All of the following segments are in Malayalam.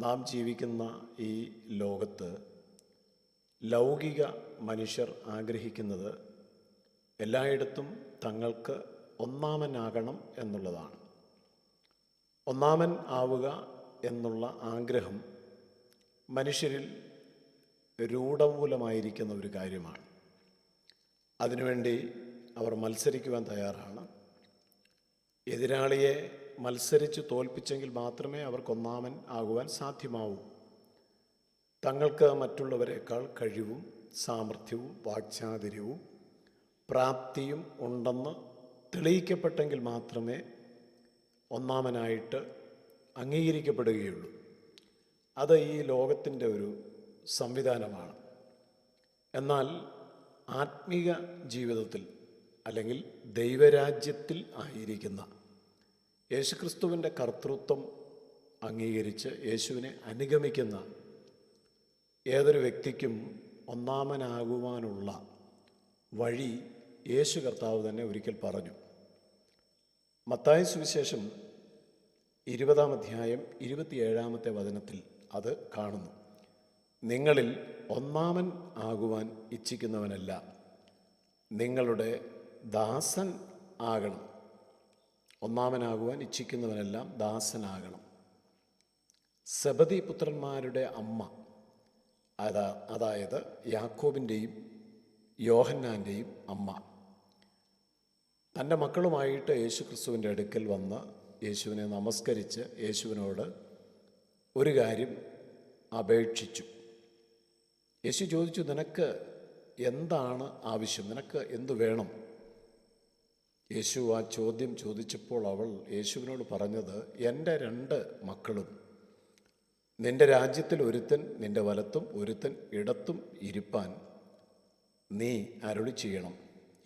നാം ജീവിക്കുന്ന ഈ ലോകത്ത് ലൗകിക മനുഷ്യർ ആഗ്രഹിക്കുന്നത് എല്ലായിടത്തും തങ്ങൾക്ക് ഒന്നാമനാകണം എന്നുള്ളതാണ്. ഒന്നാമൻ ആവുക എന്നുള്ള ആഗ്രഹം മനുഷ്യരിൽ രൂഢമൂലമായിരിക്കുന്ന ഒരു കാര്യമാണ്. അതിനുവേണ്ടി അവർ മത്സരിക്കുവാൻ തയ്യാറാണ്. എതിരാളിയെ മത്സരിച്ച് തോൽപ്പിച്ചെങ്കിൽ മാത്രമേ അവർക്കൊന്നാമൻ ആകുവാൻ സാധ്യമാവൂ. തങ്ങൾക്ക് മറ്റുള്ളവരെക്കാൾ കഴിവും സാമർഥ്യവും വാക്ചാതുര്യവും പ്രാപ്തിയും ഉണ്ടെന്ന് തെളിയിക്കപ്പെട്ടെങ്കിൽ മാത്രമേ ഒന്നാമനായിട്ട് അംഗീകരിക്കപ്പെടുകയുള്ളൂ. അത് ഈ ലോകത്തിൻ്റെ ഒരു സംവിധാനമാണ്. എന്നാൽ ആത്മീക ജീവിതത്തിൽ അല്ലെങ്കിൽ ദൈവരാജ്യത്തിൽ ആയിരിക്കുന്ന യേശുക്രിസ്തുവിൻ്റെ കർത്തൃത്വം അംഗീകരിച്ച് യേശുവിനെ അനുഗമിക്കുന്ന ഏതൊരു വ്യക്തിക്കും ഒന്നാമനാകുവാനുള്ള വഴി യേശു കർത്താവ് തന്നെ ഒരിക്കൽ പറഞ്ഞു. മത്തായി സുവിശേഷം 20-ാം അധ്യായം 27-ാമത്തെ വചനത്തിൽ അത് കാണുന്നു. നിങ്ങളിൽ ഒന്നാമൻ ആകുവാൻ ഇച്ഛിക്കുന്നവനല്ല, നിങ്ങളുടെ ദാസൻ ആകണം. ഒന്നാമനാകുവാൻ ഇച്ഛിക്കുന്നവനെല്ലാം ദാസനാകണം. സെബദി പുത്രന്മാരുടെ അമ്മ, അതായത് യാക്കോബിൻ്റെയും യോഹന്നാൻ്റെയും അമ്മ, തൻ്റെ മക്കളുമായിട്ട് യേശുക്രിസ്തുവിൻ്റെ അടുക്കൽ വന്ന് യേശുവിനെ നമസ്കരിച്ച് യേശുവിനോട് ഒരു കാര്യം അപേക്ഷിച്ചു. യേശു ചോദിച്ചു, നിനക്ക് എന്താണ് ആവശ്യം? നിനക്ക് എന്തു വേണം? യേശു ആ ചോദ്യം ചോദിച്ചപ്പോൾ അവൾ യേശുവിനോട് പറഞ്ഞത്, എൻ്റെ 2 മക്കളും നിൻ്റെ രാജ്യത്തിൽ ഒരുത്തൻ നിൻ്റെ വലത്തും ഒരുത്തൻ ഇടത്തും ഇരിപ്പാൻ നീ അരുളി ചെയ്യണം.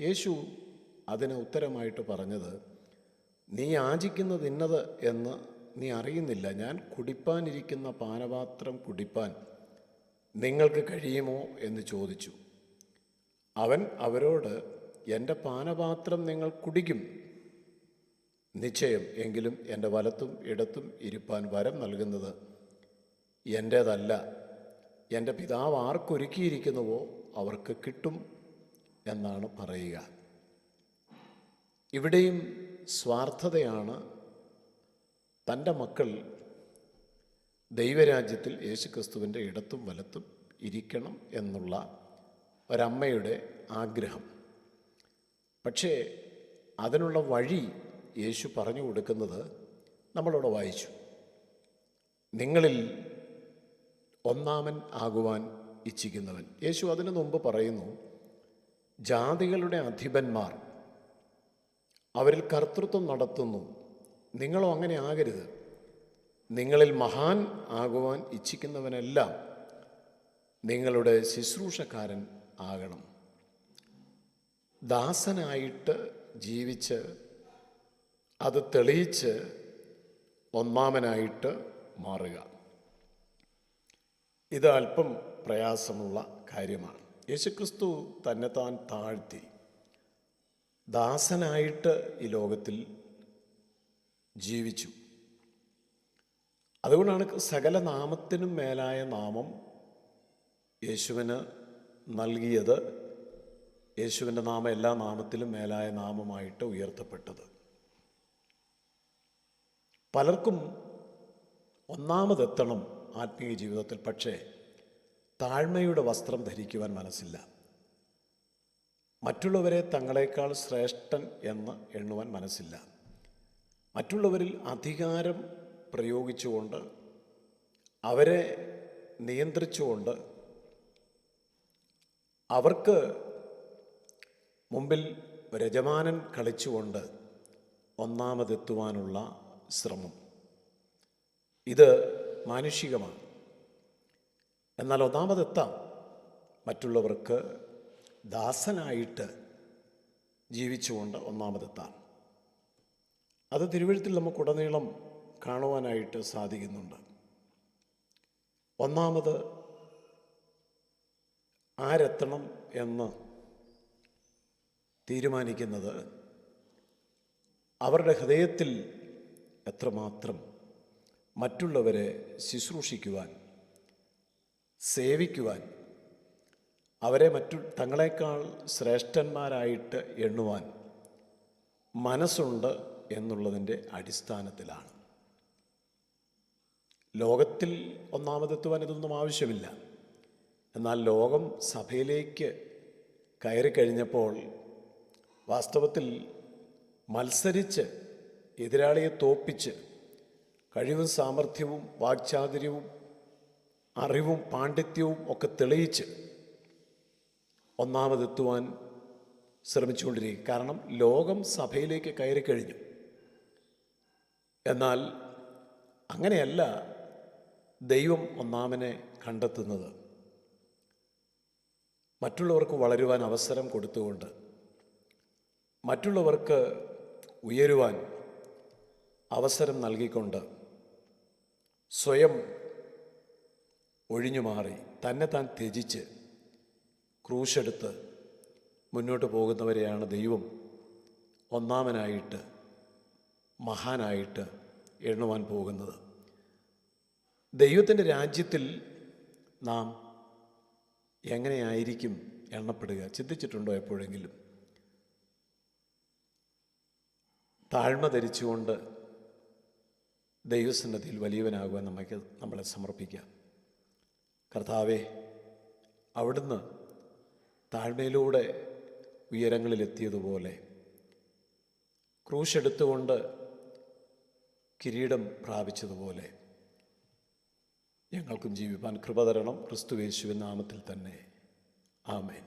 യേശു അതിന് ഉത്തരമായിട്ട് പറഞ്ഞത്, നീ യാചിക്കുന്നത് ഇന്നത് എന്ന് നീ അറിയുന്നില്ല. ഞാൻ കുടിപ്പാനിരിക്കുന്ന പാനപാത്രം കുടിപ്പാൻ നിങ്ങൾക്ക് കഴിയുമോ എന്ന് ചോദിച്ചു. അവൻ അവരോട്, എൻ്റെ പാനപാത്രം നിങ്ങൾ കുടിക്കും നിശ്ചയം, എങ്കിലും എൻ്റെ വലത്തും ഇടത്തും ഇരിപ്പാൻ വരം നൽകുന്നത് എൻ്റേതല്ല, എൻ്റെ പിതാവ് ആർക്കൊരുക്കിയിരിക്കുന്നുവോ അവർക്ക് കിട്ടും എന്നാണ് പറയുക. ഇവിടെയും സ്വാർത്ഥതയാണ്. തൻ്റെ മക്കൾ ദൈവരാജ്യത്തിൽ യേശുക്രിസ്തുവിൻ്റെ ഇടത്തും വലത്തും ഇരിക്കണം എന്നുള്ള ഒരമ്മയുടെ ആഗ്രഹം. പക്ഷേ അതിനുള്ള വഴി യേശു പറഞ്ഞു കൊടുക്കുന്നത് നമ്മളവിടെ വായിച്ചു. നിങ്ങളിൽ ഒന്നാമൻ ആകുവാൻ ഇച്ഛിക്കുന്നവൻ. യേശു അതിനു മുമ്പ് പറയുന്നു, ജാതികളുടെ അധിപന്മാർ അവരിൽ കർത്തൃത്വം നടത്തുന്നു, നിങ്ങളോ അങ്ങനെ ആകരുത്. നിങ്ങളിൽ മഹാൻ ആകുവാൻ ഇച്ഛിക്കുന്നവനെല്ലാം നിങ്ങളുടെ ശുശ്രൂഷക്കാരൻ ആകണം. ദാസനായിട്ട് ജീവിച്ച് അത് തെളിയിച്ച് ഒന്നാമനായിട്ട് മാറുക. ഇത് അല്പം പ്രയാസമുള്ള കാര്യമാണ്. യേശുക്രിസ്തു തന്നെത്താൻ താഴ്ത്തി ദാസനായിട്ട് ഈ ലോകത്തിൽ ജീവിച്ചു. അതുകൊണ്ടാണ് സകല നാമത്തിനും മേലായ നാമം യേശുവിന് നൽകിയത്. യേശുവിൻ്റെ നാമം എല്ലാ നാമത്തിലും മേലായ നാമമായിട്ട് ഉയർത്തപ്പെട്ടത്. പലർക്കും ഒന്നാമതെത്തണം ആത്മീയ ജീവിതത്തിൽ, പക്ഷേ താഴ്മയുടെ വസ്ത്രം ധരിക്കുവാൻ മനസ്സില്ല. മറ്റുള്ളവരെ തങ്ങളെക്കാൾ ശ്രേഷ്ഠൻ എന്ന് എണ്ണുവാൻ മനസ്സില്ല. മറ്റുള്ളവരിൽ അധികാരം പ്രയോഗിച്ചുകൊണ്ട് അവരെ നിയന്ത്രിച്ചുകൊണ്ട് അവർക്ക് മുമ്പിൽ യജമാനൻ കളിച്ചുകൊണ്ട് ഒന്നാമതെത്തുവാനുള്ള ശ്രമം, ഇത് മാനുഷികമാണ്. എന്നാൽ ഒന്നാമതെത്താം. മറ്റുള്ളവർക്ക് ദാസനായിട്ട് ജീവിച്ചുകൊണ്ട് ഒന്നാമതെത്താം. അത് തിരുവെഴുത്തിൽ നമുക്കുടനീളം കാണുവാനായിട്ട് സാധിക്കുന്നുണ്ട്. ഒന്നാമത് ആരെത്തണം എന്ന് തീരുമാനിക്കുന്നത് അവരുടെ ഹൃദയത്തിൽ എത്രമാത്രം മറ്റുള്ളവരെ ശുശ്രൂഷിക്കുവാൻ, സേവിക്കുവാൻ, അവരെ തങ്ങളെക്കാൾ ശ്രേഷ്ഠന്മാരായിട്ട് എണ്ണുവാൻ മനസ്സുണ്ട് എന്നുള്ളതിൻ്റെ അടിസ്ഥാനത്തിലാണ്. ലോകത്തിൽ ഒന്നാമതെത്തുവാൻ ഇതൊന്നും ആവശ്യമില്ല. എന്നാൽ ലോകം സഭയിലേക്ക് കയറിക്കഴിഞ്ഞപ്പോൾ വാസ്തവത്തിൽ മത്സരിച്ച് എതിരാളിയെ തോപ്പിച്ച് കഴിവും സാമർഥ്യവും വാക്ചാതുര്യവും അറിവും പാണ്ഡിത്യവും ഒക്കെ തെളിയിച്ച് ഒന്നാമതെത്തുവാൻ ശ്രമിച്ചുകൊണ്ടിരിക്കുക. കാരണം ലോകം സഭയിലേക്ക് കയറിക്കഴിഞ്ഞു. എന്നാൽ അങ്ങനെയല്ല ദൈവം ഒന്നാമനെ കണ്ടെത്തുന്നത്. മറ്റുള്ളവർക്ക് വളരുവാൻ അവസരം കൊടുത്തുകൊണ്ട്, മറ്റുള്ളവർക്ക് ഉയരുവാൻ അവസരം നൽകിക്കൊണ്ട്, സ്വയം ഒഴിഞ്ഞുമാറി തന്നെ താൻ ത്യജിച്ച് ക്രൂശെടുത്ത് മുന്നോട്ട് പോകുന്നവരെയാണ് ദൈവം ഒന്നാമനായിട്ട് മഹാനായിട്ട് എണ്ണുവാൻ പോകുന്നത്. ദൈവത്തിൻ്റെ രാജ്യത്തിൽ നാം എങ്ങനെയായിരിക്കും എണ്ണപ്പെടുക? ചിന്തിച്ചിട്ടുണ്ടോ എപ്പോഴെങ്കിലും? താഴ്മ ധരിച്ചുകൊണ്ട് ദൈവസന്നിധിയിൽ വലിയവനാകുവാൻ നമ്മളെ സമർപ്പിക്കാം. കർത്താവേ, അവിടുന്ന് താഴ്മയിലൂടെ ഉയരങ്ങളിലെത്തിയതുപോലെ ക്രൂശെടുത്തുകൊണ്ട് കിരീടം പ്രാപിച്ചതുപോലെ ഞങ്ങൾക്കും ജീവിപ്പാൻ കൃപ തരണം. ക്രിസ്തുയേശുവിൻ നാമത്തിൽ തന്നെ. ആമേൻ.